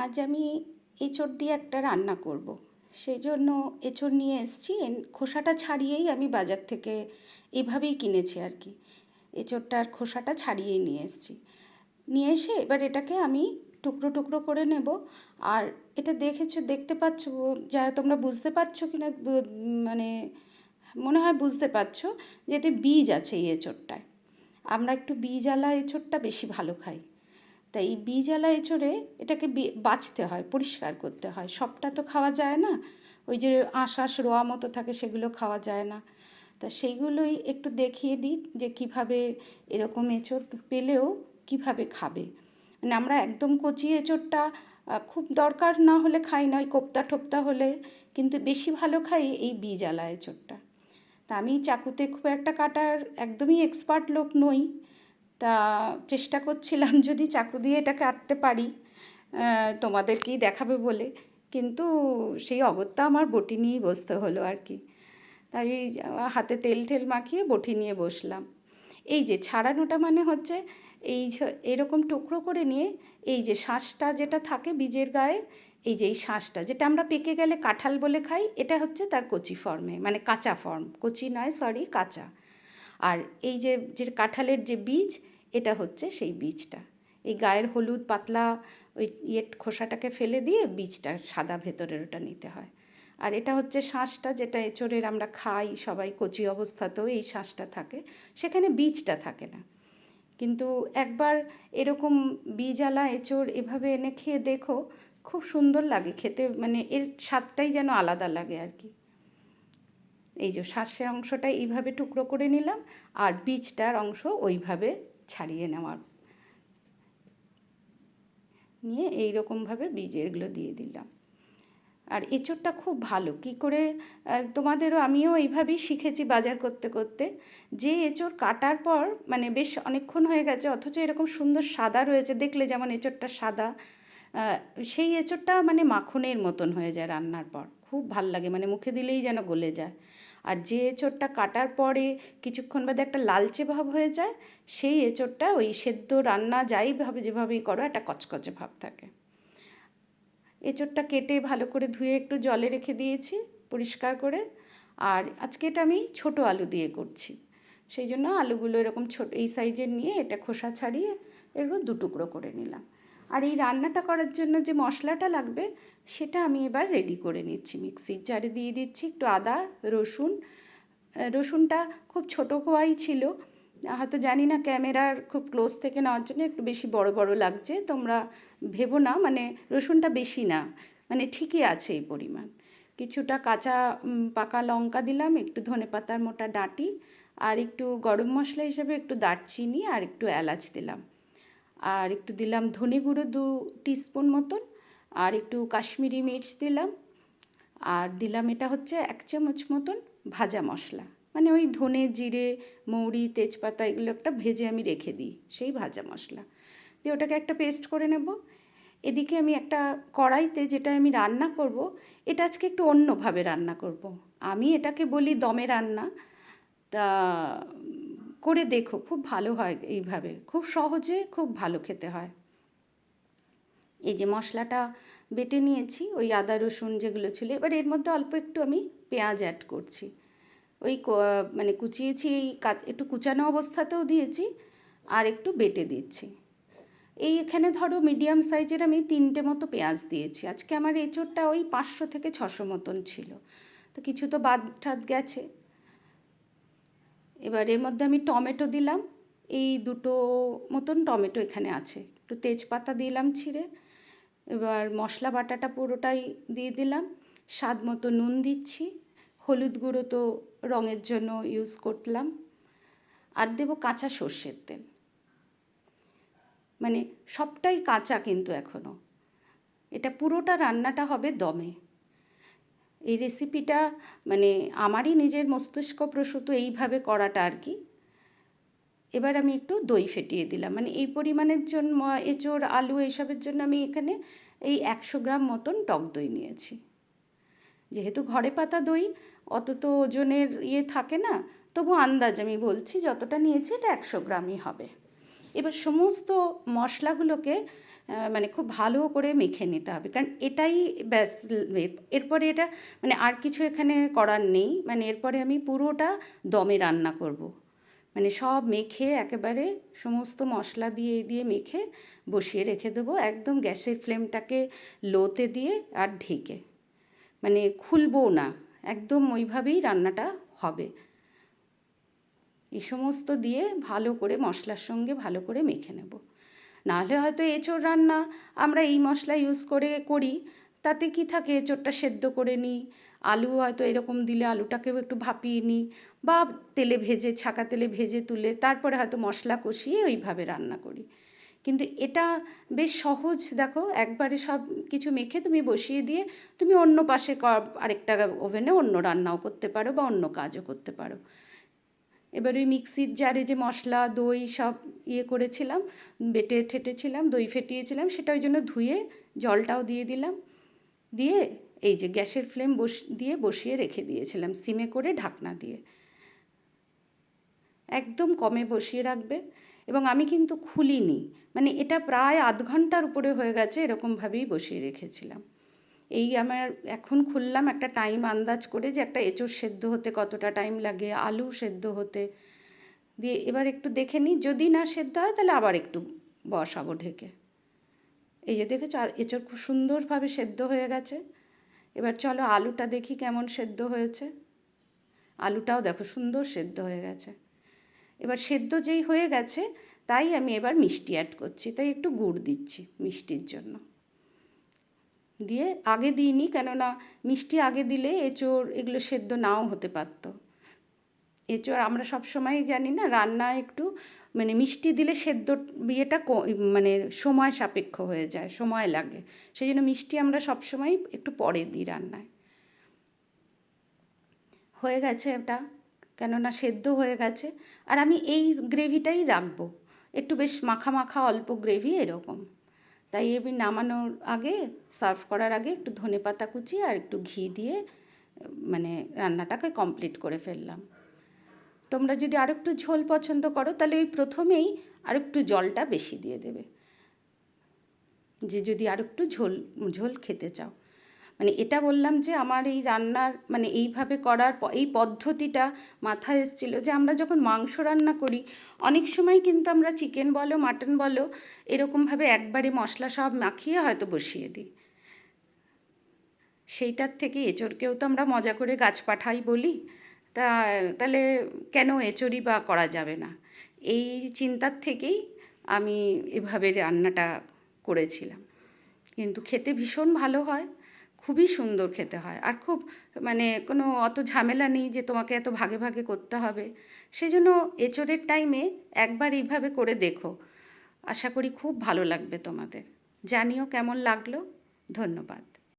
আজ আমি এঁচোড় দিয়ে একটা রান্না করব। সেই জন্য এঁচোড় নিয়ে এসেছি। খোসাটা ছাড়িয়েই আমি বাজার থেকে এভাবেই কিনেছি আর কি। এঁচোড়টার খোসাটা ছাড়িয়েই নিয়ে এসেছি। নিয়ে এসে এবার এটাকে আমি টুকরো টুকরো করে নেব। আর এটা দেখতে পাচ্ছ, যারা তোমরা বুঝতে পারছো কি না, মানে মনে হয় বুঝতে পারছো যে এতে বীজ আছে এই এঁচোড়টায়। আমরা একটু বীজওয়ালা এঁচোড়টা বেশি ভালো খাই। তাই এই বীজওয়ালা এঁচোড়ে এটাকে বাছতে হয়, পরিষ্কার করতে হয়। সবটা তো খাওয়া যায় না, ওই যে আঁশ রোয়া মতো থাকে সেগুলো খাওয়া যায় না। তা সেইগুলোই একটু দেখিয়ে দিই যে কীভাবে এরকম এঁচোড় পেলেও কীভাবে খাবে। মানে আমরা একদম কচি এঁচোড়টা খুব দরকার না হলে খাই না, ওই কোপ্তা টোপ্তা হলে, কিন্তু বেশি ভালো খাই এই বীজওয়ালা এঁচোড়টা। তা আমি চাকুতে খুব একটা কাটার একদমই এক্সপার্ট লোক নই। তা চেষ্টা করছিলাম যদি চাকু দিয়ে এটা কাটতে পারি তোমাদেরকেই দেখাবে বলে, কিন্তু সেই অগত্যা আমার বটি নিয়েই বসতে হলো আর কি। তাই হাতে তেল ঠেল মাখিয়ে বটি নিয়ে বসলাম। এই যে ছাড়ানোটা মানে হচ্ছে এরকম টুকরো করে নিয়ে এই যে শাঁসটা যেটা থাকে বীজের গায়ে, এই যে এই শাঁসটা যেটা আমরা পেকে গেলে কাঁঠাল বলে খাই, এটা হচ্ছে তার কচি ফর্মে, মানে কাঁচা ফর্ম, কচি নয় সরি কাঁচা। আর এই যে যে কাঁঠালের যে বীজ, এটা হচ্ছে সেই বীজটা। এই গায়ের হলুদ পাতলা ওই খোসাটাকে ফেলে দিয়ে বীজটা সাদা ভেতরের ওটা নিতে হয়। আর এটা হচ্ছে শাঁসটা, যেটা এঁচোড়ের আমরা খাই সবাই, কচি অবস্থাতেও এই শাঁসটা থাকে, সেখানে বীজটা থাকে না। কিন্তু একবার এরকম বীজওয়ালা এঁচোড় এভাবে এনে খেয়ে দেখো, খুব সুন্দর লাগে খেতে, মানে এর স্বাদটাই যেন আলাদা লাগে আর কি। এই যে শাঁসের অংশটা এইভাবে টুকরো করে নিলাম, আর বীজটার অংশ ওইভাবে ছাড়িয়ে নেওয়ার নিয়ে এইরকমভাবে বীজেরগুলো দিয়ে দিলাম। আর এঁচোড়টা খুব ভালো কী করে, তোমাদেরও আমিও এইভাবেই শিখেছি বাজার করতে করতে, যে এঁচোড় কাটার পর মানে বেশ অনেকক্ষণ হয়ে গেছে অথচ এরকম সুন্দর সাদা রয়েছে, দেখলে যেমন এঁচোড়টা সাদা, সেই এঁচোড়টা মানে মাখনের মতন হয়ে যায় রান্নার পর, খুব ভাল লাগে, মানে মুখে দিলেই যেন গলে যায়। আর যে এঁচোড়টা কাটার পরে কিছুক্ষণ বাদে একটা লালচে ভাব হয়ে যায়, সেই এঁচোড়টা ওই সেদ্ধ রান্না যাইভাবে যেভাবেই করো একটা কচকচে ভাব থাকে। এঁচোড়টা কেটে ভালো করে ধুয়ে একটু জলে রেখে দিয়েছি পরিষ্কার করে। আর আজকে এটা আমি ছোটো আলু দিয়ে করছি, সেই জন্য আলুগুলো এরকম ছোটো এই সাইজের নিয়ে এটা খোসা ছাড়িয়ে এরকম দু টুকরো করে নিলাম। আর এই রান্নাটা করার জন্য যে মশলাটা লাগবে সেটা আমি এবার রেডি করে নিচ্ছি। মিক্সির জারে দিয়ে দিচ্ছি একটু আদা রসুন। রসুনটা খুব ছোটো কোয়াই ছিল, হয়তো জানি না ক্যামেরার খুব ক্লোজ থেকে নেওয়ার জন্য একটু বেশি বড় বড় লাগছে, তোমরা ভেবো না, মানে রসুনটা বেশি না, মানে ঠিকই আছে এই পরিমাণ। কিছুটা কাঁচা পাকা লঙ্কা দিলাম, একটু ধনেপাতার মোটা ডাঁটি, আর একটু গরম মশলা হিসেবে একটু দারচিনি আর একটু এলাচ দিলাম। আর একটু দিলাম ধনে গুঁড়ো 2 টিস্পুন মতন, আর একটু কাশ্মীরি মির্চ দিলাম। আর দিলাম এটা হচ্ছে 1 চামচ মতন ভাজা মশলা, মানে ওই ধনে জিরে মৌরি তেজপাতা এগুলো একটা ভেজে আমি রেখে দিই, সেই ভাজা মশলা দিয়ে ওটাকে একটা পেস্ট করে নেব। এদিকে আমি একটা কড়াইতে যেটা আমি রান্না করব, এটা আজকে একটু অন্যভাবে রান্না করব। আমি এটাকে বলি দমে রান্না। তা করে দেখো, খুব ভালো হয় এইভাবে, খুব সহজে খুব ভালো খেতে হয়। এই যে মশলাটা বেটে নিয়েছি, ওই আদা রসুন যেগুলো ছিল, এবার এর মধ্যে অল্প একটু আমি পেঁয়াজ অ্যাড করছি। ওই মানে কুচিয়েছি, একটু কুচানো অবস্থাতেও দিয়েছি, আর একটু বেটে দিচ্ছি। এখানে ধরো মিডিয়াম সাইজের আমি 3টে মতো পেঁয়াজ দিয়েছি। আজকে আমার এঁচোড়টা ওই 500 থেকে 600 মতন ছিল, তো কিছু তো বাদ ঠাদ গেছে। এবার এর মধ্যে আমি টমেটো দিলাম, এই 2টো মতন টমেটো এখানে আছে, একটু তেজপাতা দিলাম ছিঁড়ে। এবার মশলা বাটাটা পুরোটাই দিয়ে দিলাম, স্বাদ মতো নুন দিচ্ছি, হলুদ গুঁড়ো তো রঙের জন্য ইউজ করলাম, আর দেবো কাঁচা সর্ষের তেল, মানে সবটাই কাঁচা কিন্তু এখনও। এটা পুরোটা রান্নাটা হবে দমে। এই রেসিপিটা মানে আমারই নিজের মস্তিষ্ক প্রসূত এইভাবে করাটা আর কি। এবার আমি একটু দই ফেটিয়ে দিলাম, মানে এই পরিমাণের জন্য এঁচোড় আলু এইসবের জন্য আমি এখানে এই 100 গ্রাম মতন টক দই নিয়েছি। যেহেতু ঘরে পাতা দই, অত তো ওজনের থাকে না, তবু আন্দাজ আমি বলছি যতটা নিয়েছি এটা 100 গ্রামই হবে। এবার সমস্ত মশলাগুলোকে মানে খুব ভালো করে মেখে নিতে হবে, কারণ এটাই ব্যাস। এরপরে এটা মানে আর কিছু এখানে করার নেই, মানে এরপরে আমি পুরোটা দমে রান্না করব। মানে সব মেখে একেবারে সমস্ত মশলা দিয়ে দিয়ে মেখে বসিয়ে রেখে দেবো, একদম গ্যাসের ফ্লেমটাকে লোতে দিয়ে আর ঢেকে, মানে খুলবো না, একদম ওইভাবেই রান্নাটা হবে। এই সমস্ত দিয়ে ভালো করে মশলার সঙ্গে ভালো করে মেখে নেব। নাহলে হয়তো এঁচোড় রান্না আমরা এই মশলা ইউজ করে করি, তাতে কি থাকে, এঁচোড়টা সেদ্ধ করে নিই, আলু হয়তো এরকম দিলে আলুটাকেও একটু ভাপিয়ে নিই, বা তেলে ভেজে, ছাঁকা তেলে ভেজে তুলে তারপরে হয়তো মশলা কষিয়ে ওইভাবে রান্না করি। কিন্তু এটা বেশ সহজ, দেখো একবারে সব কিছু মেখে তুমি বসিয়ে দিয়ে তুমি অন্য পাশে আরেকটা ওভেনে অন্য রান্নাও করতে পারো বা অন্য কাজও করতে পারো। এবার ওই মিক্সির জারে যে মশলা দই সব করেছিলাম, বেটে ঠেটেছিলাম, দই ফেটিয়েছিলাম, সেটা ওই জন্য ধুয়ে জলটাও দিয়ে দিলাম, দিয়ে এই যে গ্যাসের ফ্লেম দিয়ে বসিয়ে রেখে দিয়েছিলাম সিমে করে ঢাকনা দিয়ে। একদম কমে বসিয়ে রাখবে। এবং আমি কিন্তু খুলিনি, মানে এটা প্রায় আধ ঘন্টার উপরে হয়ে গেছে এরকমভাবেই বসিয়ে রেখেছিলাম। এই আমার এখন খুললাম একটা টাইম আন্দাজ করে, যে একটা এঁচোড় সেদ্ধ হতে কতটা টাইম লাগে, আলু সেদ্ধ হতে, দিয়ে এবার একটু দেখে নিই, যদি না সেদ্ধ হয় তাহলে আবার একটু বসাবো ঢেকে। এই যে দেখেছো এঁচোড় খুব সুন্দরভাবে সেদ্ধ হয়ে গেছে। এবার চলো আলুটা দেখি কেমন সেদ্ধ হয়েছে। আলুটাও দেখো সুন্দর সেদ্ধ হয়ে গেছে। এবার সেদ্ধ যেই হয়ে গেছে, তাই আমি এবার মিষ্টি অ্যাড করছি, তাই একটু গুড় দিচ্ছি মিষ্টির জন্য। দিয়ে আগে দিইনি, কেননা মিষ্টি আগে দিলে এঁচোড় এগুলো সেদ্ধ নাও হতে পারতো। এঁচোড় আমরা সব সময় জানি না, রান্না একটু মানে মিষ্টি দিলে সেদ্ধ বিয়েটা মানে সময় সাপেক্ষ হয়ে যায়, সময় লাগে, সেই জন্য মিষ্টি আমরা সব সময় একটু পরে দিই রান্নায়। হয়ে গেছে এটা, কেননা সেদ্ধ হয়ে গেছে। আর আমি এই গ্রেভিটাই রাখবো, একটু বেশ মাখা মাখা অল্প গ্রেভি এরকম। তাই আমি নামানোর আগে, সার্ভ করার আগে একটু ধনেপাতা কুচি আর একটু ঘি দিয়ে মানে রান্নাটাকে কমপ্লিট করে ফেললাম। তোমরা যদি আর একটু ঝোল পছন্দ করো তাহলে ওই প্রথমেই আর একটু জলটা বেশি দিয়ে দেবে, যে যদি আর একটু ঝোল ঝোল খেতে চাও। মানে এটা বললাম যে আমার এই রান্নার মানে এইভাবে করার এই পদ্ধতিটা মাথায় এসেছিলো, যে আমরা যখন মাংস রান্না করি অনেক সময় কিন্তু আমরা চিকেন বলো মাটন বলো এরকমভাবে একবারে মশলা সব মাখিয়ে হয়তো বসিয়ে দিই। সেইটার থেকে এঁচোড়কেও তো আমরা মজা করে গাছ পাঠাই বলি, তাহলে কেন এঁচোড়ই বা করা যাবে না, এই চিন্তার থেকেই আমি এভাবে রান্নাটা করেছিলাম। কিন্তু খেতে ভীষণ ভালো হয়, খুবই সুন্দর খেতে হয়, আর খুব মানে কোনো অত ঝামেলা নেই যে তোমাকে এত ভাগে ভাগে করতে হবে। সেজন্য এঁচোড়ের টাইমে একবার এইভাবে করে দেখো, আশা করি খুব ভালো লাগবে তোমাদের। জানিও কেমন লাগলো। ধন্যবাদ।